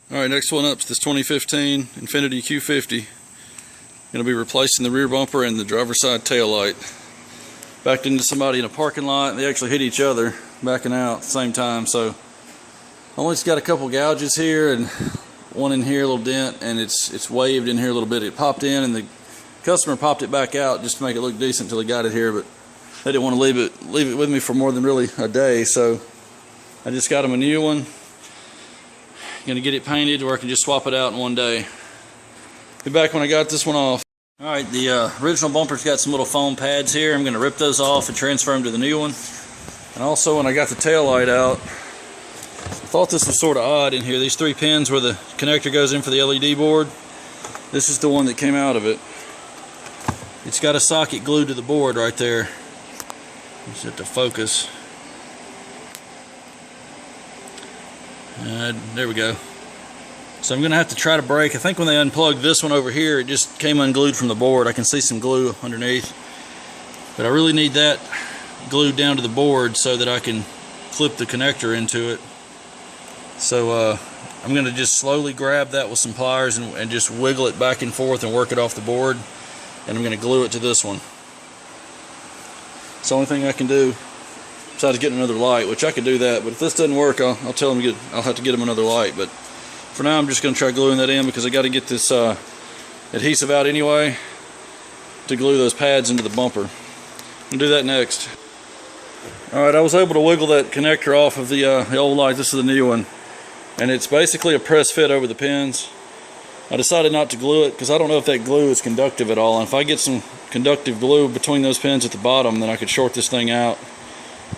Alright, next one up is this 2015 Infiniti Q50. Going to be replacing the rear bumper and the driver's side tail light. Backed into somebody in a parking lot. They actually hit each other backing out at the same time. So only it's got a couple gouges here and one in here, a little dent, and it's waved in here a little bit. It popped in and the customer popped it back out just to make it look decent until he got it here, but they didn't want to leave it with me for more than really a day, so I just got him a new one. Gonna get it painted where I can just swap it out in one day. Be back when I got this one off. Alright, the original bumper's got some little foam pads here. I'm gonna rip those off and transfer them to the new one. And also when I got the tail light out, I thought this was sort of odd in here. These three pins where the connector goes in for the LED board, this is the one that came out of it. It's got a socket glued to the board right there. Just have to focus. There we go. So I'm going to have to try to break. I think when they unplugged this one over here, it just came unglued from the board. I can see some glue underneath. But I really need that glued down to the board so that I can clip the connector into it. So I'm going to just slowly grab that with some pliers and just wiggle it back and forth and work it off the board. And I'm going to glue it to this one. It's the only thing I can do. Besides getting another light, which I could do that, but if this doesn't work, I'll tell them I'll have to get them another light. But for now, I'm just going to try gluing that in because I got to get this adhesive out anyway to glue those pads into the bumper. I'll do that next. All right, I was able to wiggle that connector off of the old light. This is the new one, and it's basically a press fit over the pins. I decided not to glue it because I don't know if that glue is conductive at all. And if I get some conductive glue between those pins at the bottom, then I could short this thing out.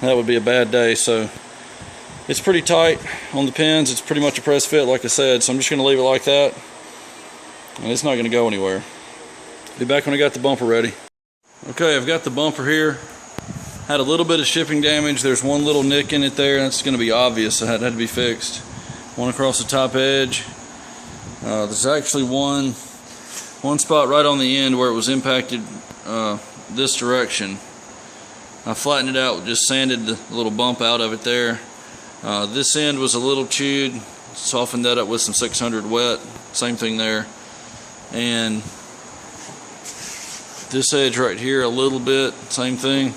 That would be a bad day. So it's pretty tight on the pins. It's pretty much a press fit, like I said, so I'm just going to leave it like that, and it's not going to go anywhere. Be back when I got the bumper ready. Okay, I've got the bumper here. Had a little bit of shipping damage. There's one little nick in it there. That's going to be obvious. So that had to be fixed. One across the top edge. There's actually one spot right on the end where it was impacted this direction. I flattened it out, just sanded the little bump out of it there. This end was a little chewed, softened that up with some 600 wet, same thing there. And this edge right here a little bit, same thing.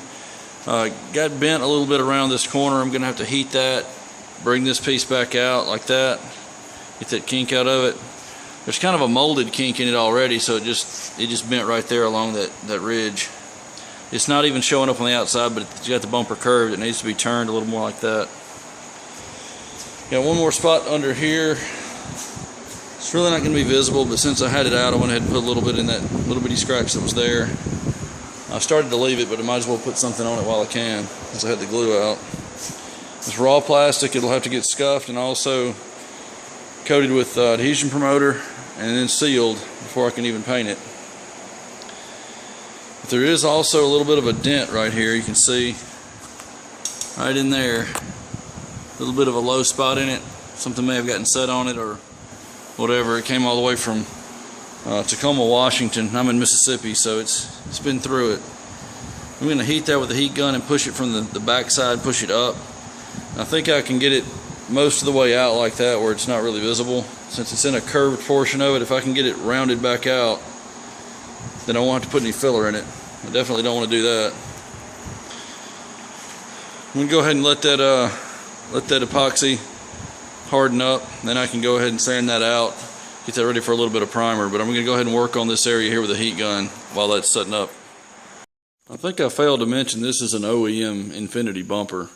Got bent a little bit around this corner. I'm gonna have to heat that, bring this piece back out like that, get that kink out of it. There's kind of a molded kink in it already, so it just bent right there along that ridge. It's not even showing up on the outside, but it's got the bumper curved. It needs to be turned a little more like that. Got one more spot under here. It's really not going to be visible, but since I had it out, I went ahead and put a little bit in that little bitty scratch that was there. I started to leave it, but I might as well put something on it while I can, since I had the glue out. It's raw plastic. It'll have to get scuffed and also coated with adhesion promoter and then sealed before I can even paint it. But there is also a little bit of a dent right here. You can see right in there, a little bit of a low spot in it. Something may have gotten set on it or whatever. It came all the way from Tacoma, Washington. I'm in Mississippi, so it's been through it. I'm going to heat that with a heat gun and push it from the back side, push it up. I think I can get it most of the way out like that where it's not really visible. Since it's in a curved portion of it, if I can get it rounded back out, then I won't have to put any filler in it. I definitely don't want to do that. I'm going to go ahead and let that epoxy harden up. Then I can go ahead and sand that out, get that ready for a little bit of primer. But I'm going to go ahead and work on this area here with a heat gun while that's setting up. I think I failed to mention this is an OEM Infiniti bumper.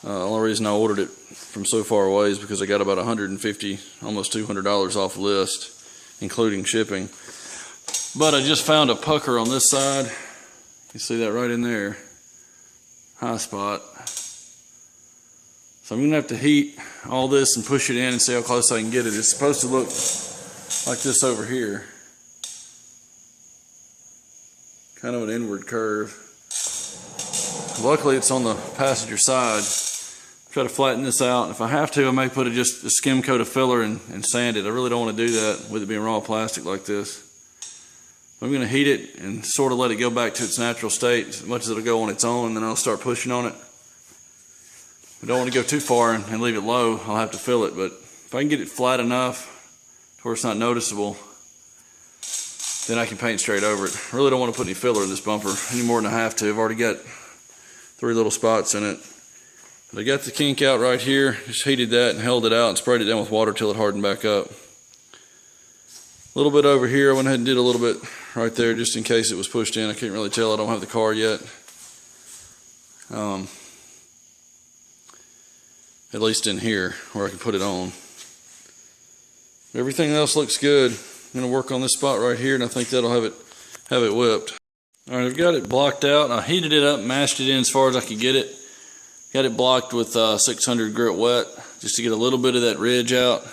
The only reason I ordered it from so far away is because I got about $150, almost $200 off list, including shipping. But I just found a pucker on this side. You see that right in there, high spot. So I'm going to have to heat all this and push it in and see how close I can get it. It's supposed to look like this over here. Kind of an inward curve. Luckily it's on the passenger side. Try to flatten this out. If I have to, I may put just a skim coat of filler and sand it. I really don't want to do that with it being raw plastic like this. I'm going to heat it and sort of let it go back to its natural state as much as it'll go on its own, and then I'll start pushing on it. I don't want to go too far and leave it low. I'll have to fill it, but if I can get it flat enough to where it's not noticeable, then I can paint straight over it. I really don't want to put any filler in this bumper any more than I have to. I've already got 3 little spots in it. But I got the kink out right here, just heated that and held it out and sprayed it down with water till it hardened back up. A little bit over here, I went ahead and did a little bit right there just in case it was pushed in. I can't really tell, I don't have the car yet. At least in here where I can put it on. Everything else looks good. I'm going to work on this spot right here, and I think that'll have it whipped. All right, I've got it blocked out. I heated it up, mashed it in as far as I could get it. Got it blocked with 600 grit wet just to get a little bit of that ridge out.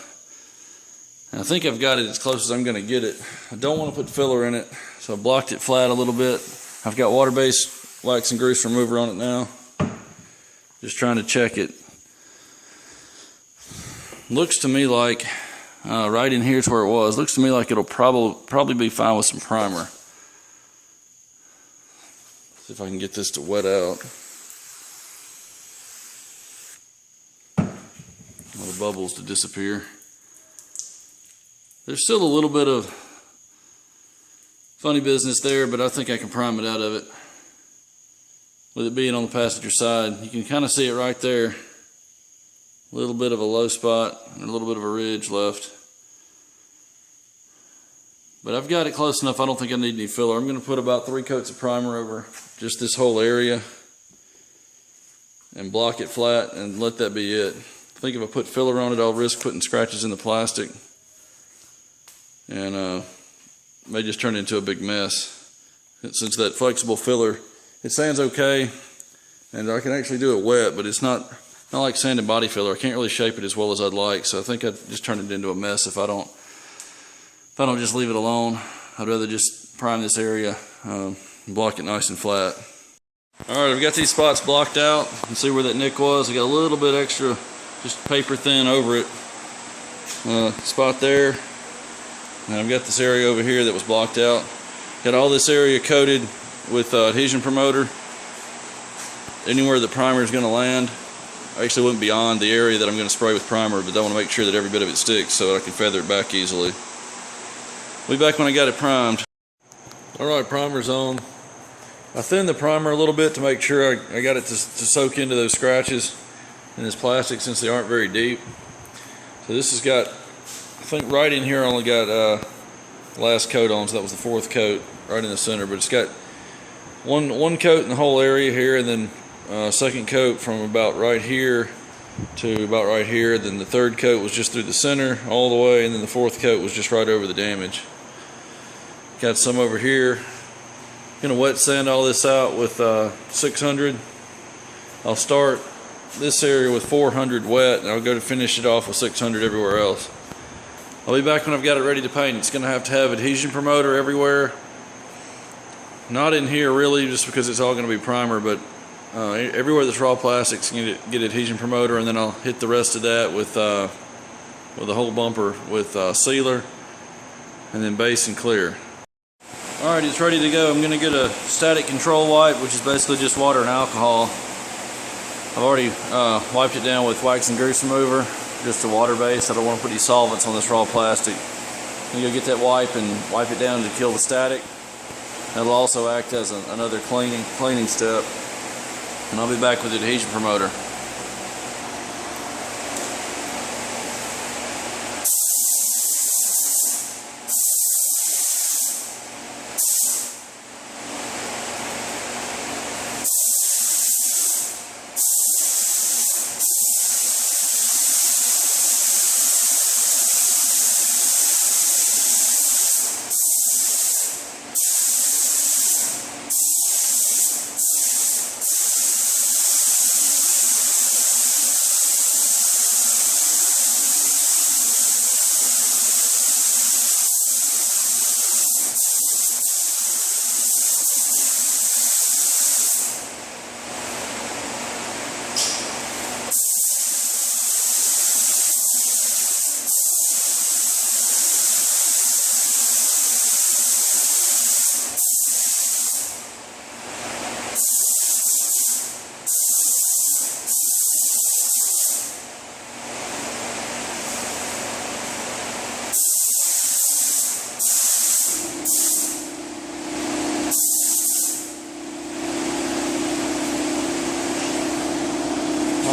And I think I've got it as close as I'm going to get it. I don't want to put filler in it, so I blocked it flat a little bit. I've got water-based wax and grease remover on it now. Just trying to check it. Looks to me like right in here's where it was. Looks to me like it'll probably be fine with some primer. See if I can get this to wet out. All the bubbles to disappear. There's still a little bit of funny business there, but I think I can prime it out of it. With it being on the passenger side, you can kind of see it right there. A little bit of a low spot and a little bit of a ridge left. But I've got it close enough, I don't think I need any filler. I'm going to put about 3 coats of primer over just this whole area and block it flat and let that be it. I think if I put filler on it, I'll risk putting scratches in the plastic and may just turn it into a big mess. Since that flexible filler, it sands okay and I can actually do it wet, but it's not like sanding body filler. I can't really shape it as well as I'd like, so I think I'd just turn it into a mess if I don't just leave it alone. I'd rather just prime this area and block it nice and flat. Alright, I've got these spots blocked out. You can see where that nick was. I got a little bit extra, just paper thin over it. Spot there. And I've got this area over here that was blocked out. Got all this area coated with adhesion promoter. Anywhere the primer is going to land, I actually went beyond the area that I'm going to spray with primer, but I want to make sure that every bit of it sticks so that I can feather it back easily. I'll be back when I got it primed. Alright, primer's on. I thinned the primer a little bit to make sure I got it to soak into those scratches in this plastic since they aren't very deep. So this has got, I think right in here I only got last coat on, so that was the 4th coat right in the center, but it's got one coat in the whole area here, and then 2nd coat from about right here to about right here. Then the 3rd coat was just through the center all the way, and then the 4th coat was just right over the damage. Got some over here. Gonna wet sand all this out with 600. I'll start this area with 400 wet, and I'll go to finish it off with 600 everywhere else. I'll be back when I've got it ready to paint. It's gonna have to have adhesion promoter everywhere. Not in here really, just because it's all gonna be primer, but everywhere that's raw plastics, get adhesion promoter, and then I'll hit the rest of that with the whole bumper with sealer, and then base and clear. Alright, it's ready to go. I'm going to get a static control wipe, which is basically just water and alcohol. I've already wiped it down with wax and grease remover, just a water base. I don't want to put any solvents on this raw plastic. I'm going to go get that wipe and wipe it down to kill the static. That'll also act as another cleaning step. And I'll be back with the adhesion promoter.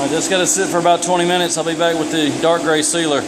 I just got to sit for about 20 minutes. I'll be back with the dark gray sealer.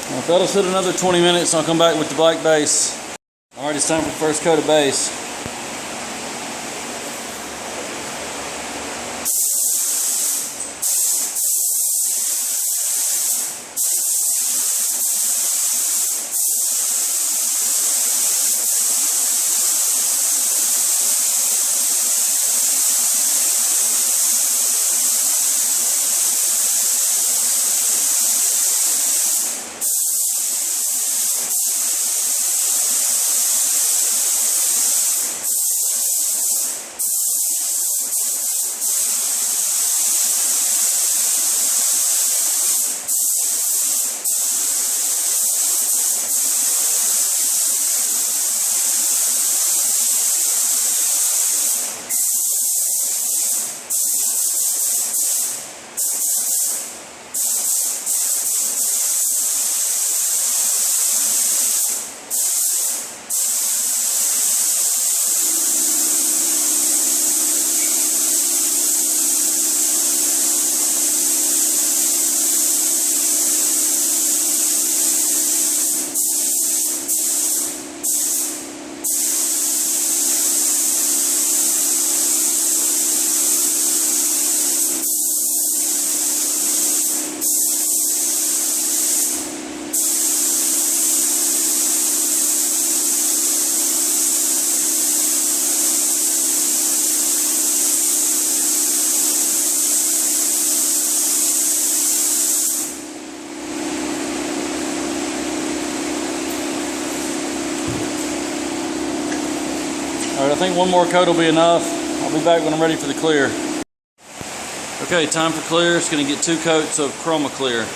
Well, if that'll sit another 20 minutes, I'll come back with the black base. Alright, it's time for the first coat of base. Alright, I think one more coat will be enough. I'll be back when I'm ready for the clear. Okay, time for clear. It's going to get 2 coats of chroma clear.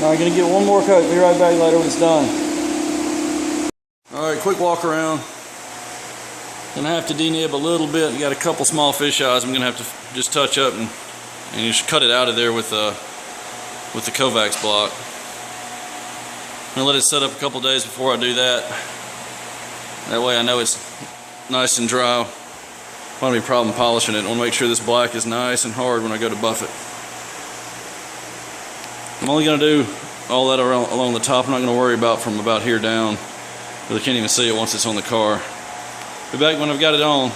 Alright, gonna get one more coat. Be right back later when it's done. Alright, quick walk around. Gonna have to denib a little bit. You got a couple small fish eyes I'm gonna have to just touch up and just cut it out of there with the Kovacs block. I'm gonna let it set up a couple days before I do that. That way I know it's nice and dry. I don't have any problem polishing it. I want to make sure this black is nice and hard when I go to buff it. I'm only going to do all that along the top. I'm not going to worry about from about here down, because I can't even see it once it's on the car. Be back when I've got it on.